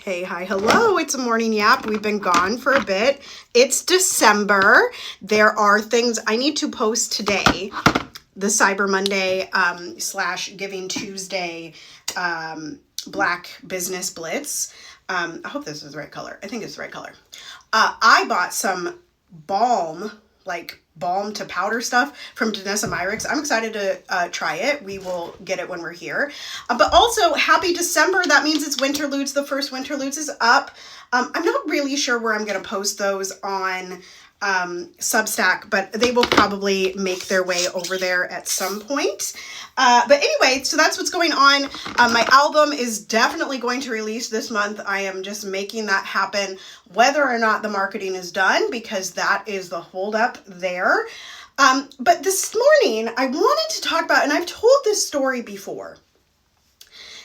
Hey, hi, hello. It's a morning yap. We've been gone for a bit. It's December. There are things I need to post today. The Cyber Monday / Giving Tuesday Black Business Blitz. I hope this is the right color. I think it's the right color. I bought some balm to powder stuff from Danessa Myricks. I'm excited to try it. We will get it when we're here. But also, happy December. That means it's Winterludes. The first Winterludes is up. I'm not really sure where I'm going to post those on Substack, but they will probably make their way over there at some point. But anyway, so that's what's going on. My album is definitely going to release this month. I am just making that happen, whether or not the marketing is done, because that is the holdup there. But this morning, I wanted to talk about, and I've told this story before,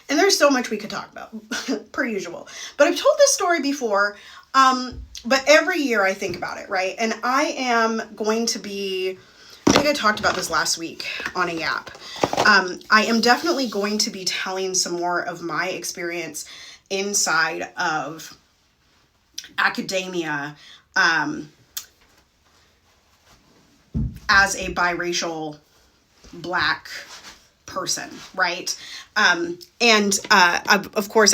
and there's so much we could talk about, per usual. But I've told this story before, but every year I think about it, right? And I am going to be, I think I talked about this last week on a YAP. I am definitely going to be telling some more of my experience inside of academia as a biracial Black person, right? Of course,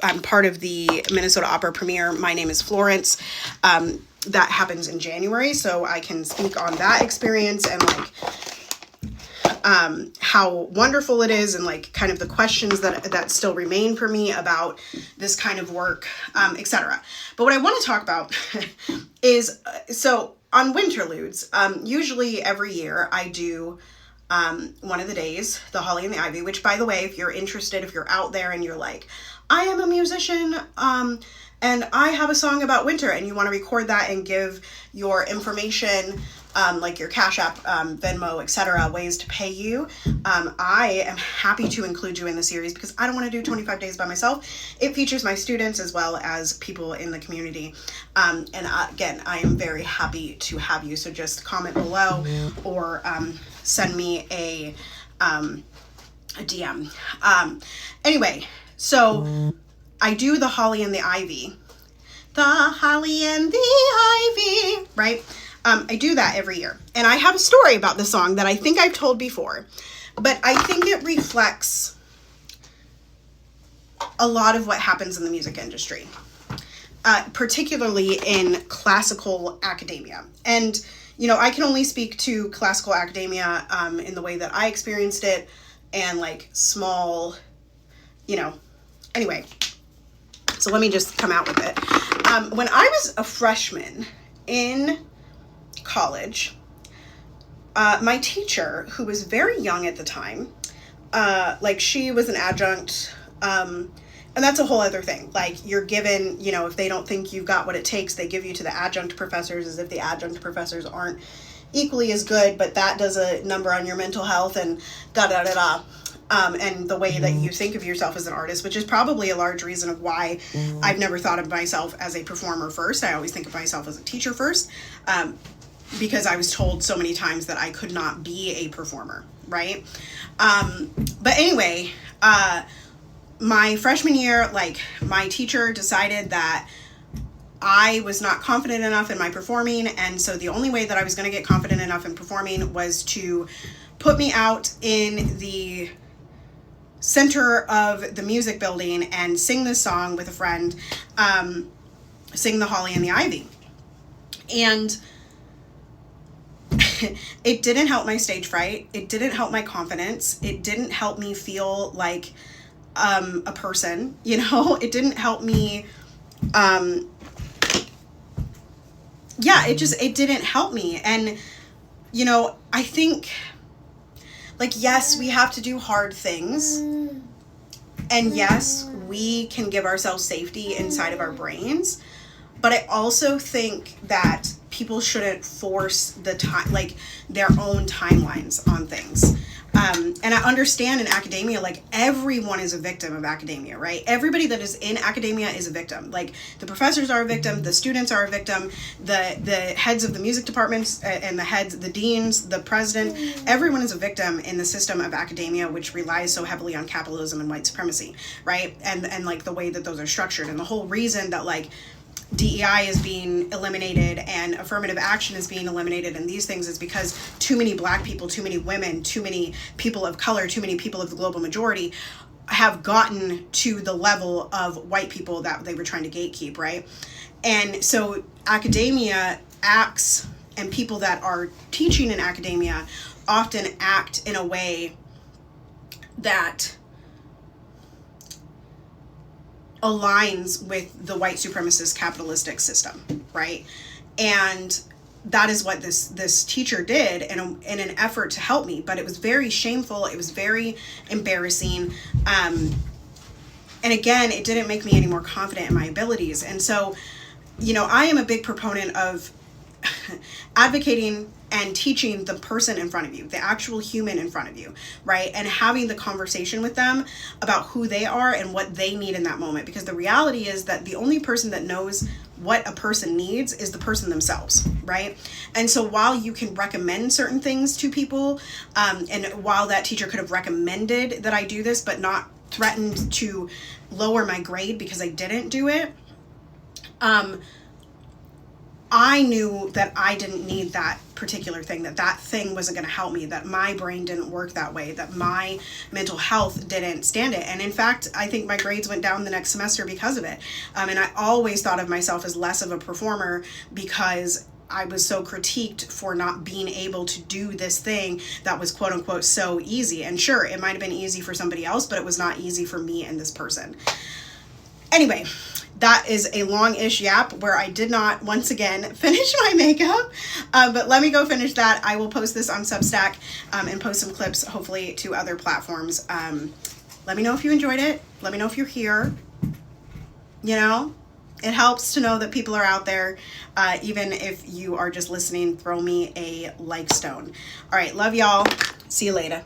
I'm part of the Minnesota Opera premiere. My name is Florence. That happens in January, so I can speak on that experience and how wonderful it is, and kind of the questions that still remain for me about this kind of work, etc. But what I want to talk about is, so on Winterludes, usually every year I do one of the days, the Holly and the Ivy, which, by the way, if you're interested, if you're out there and you're like, I am a musician, and I have a song about winter, and you want to record that and give your information, like your Cash App, Venmo, etc., ways to pay you, I am happy to include you in the series, because I don't want to do 25 days by myself. It features my students as well as people in the community. Again, I am very happy to have you. So just comment below or send me a DM. Anyway, so I do the Holly and the Ivy. The Holly and the Ivy, right? I do that every year. And I have a story about the song that I think I've told before, but I think it reflects a lot of what happens in the music industry, particularly in classical academia. And, I can only speak to classical academia in the way that I experienced it, and small, anyway. So let me just come out with it. When I was a freshman in college, my teacher, who was very young at the time, she was an adjunct, and that's a whole other thing. You're given, if they don't think you've got what it takes, they give you to the adjunct professors, as if the adjunct professors aren't equally as good, but that does a number on your mental health and da-da-da-da. And the way that you think of yourself as an artist, which is probably a large reason of why I've never thought of myself as a performer first. I always think of myself as a teacher first, because I was told so many times that I could not be a performer, right? But anyway, my freshman year, my teacher decided that I was not confident enough in my performing, and so the only way that I was going to get confident enough in performing was to put me out in the center of the music building and sing this song with a friend, sing the Holly and the Ivy. And it didn't help my stage fright. It didn't help my confidence. It didn't help me feel like a person, it didn't help me. It didn't help me. And, I think, yes, we have to do hard things. And yes, we can give ourselves safety inside of our brains. But I also think that people shouldn't force the time, their own timelines on things. And I understand in academia, like everyone is a victim of academia, right? Everybody that is in academia is a victim. Like the professors are a victim, the students are a victim, the heads of the music departments and the deans, the president, everyone is a victim in the system of academia, which relies so heavily on capitalism and white supremacy, right? And like the way that those are structured. And the whole reason that like DEI is being eliminated and affirmative action is being eliminated and these things is because too many Black people, too many women, too many people of color, too many people of the global majority have gotten to the level of white people that they were trying to gatekeep, right? And so academia acts, and people that are teaching in academia often act in a way that aligns with the white supremacist capitalistic system, right? And that is what this teacher did in an effort to help me, but it was very shameful. It was very embarrassing. And again, it didn't make me any more confident in my abilities. And so, you know, I am a big proponent of advocating and teaching the person in front of you, the actual human in front of you, right? And having the conversation with them about who they are and what they need in that moment. Because the reality is that the only person that knows what a person needs is the person themselves, right? And so while you can recommend certain things to people, and while that teacher could have recommended that I do this, but not threatened to lower my grade because I didn't do it, I knew that I didn't need that particular thing, that thing wasn't going to help me, that my brain didn't work that way, that my mental health didn't stand it. And in fact, I think my grades went down the next semester because of it. And I always thought of myself as less of a performer because I was so critiqued for not being able to do this thing that was quote unquote so easy. And sure, it might have been easy for somebody else, but it was not easy for me and this person. Anyway, that is a long-ish yap where I did not, once again, finish my makeup. But let me go finish that. I will post this on Substack and post some clips, hopefully, to other platforms. Let me know if you enjoyed it. Let me know if you're here. You know, it helps to know that people are out there. Even if you are just listening, throw me a like stone. All right, love y'all. See you later.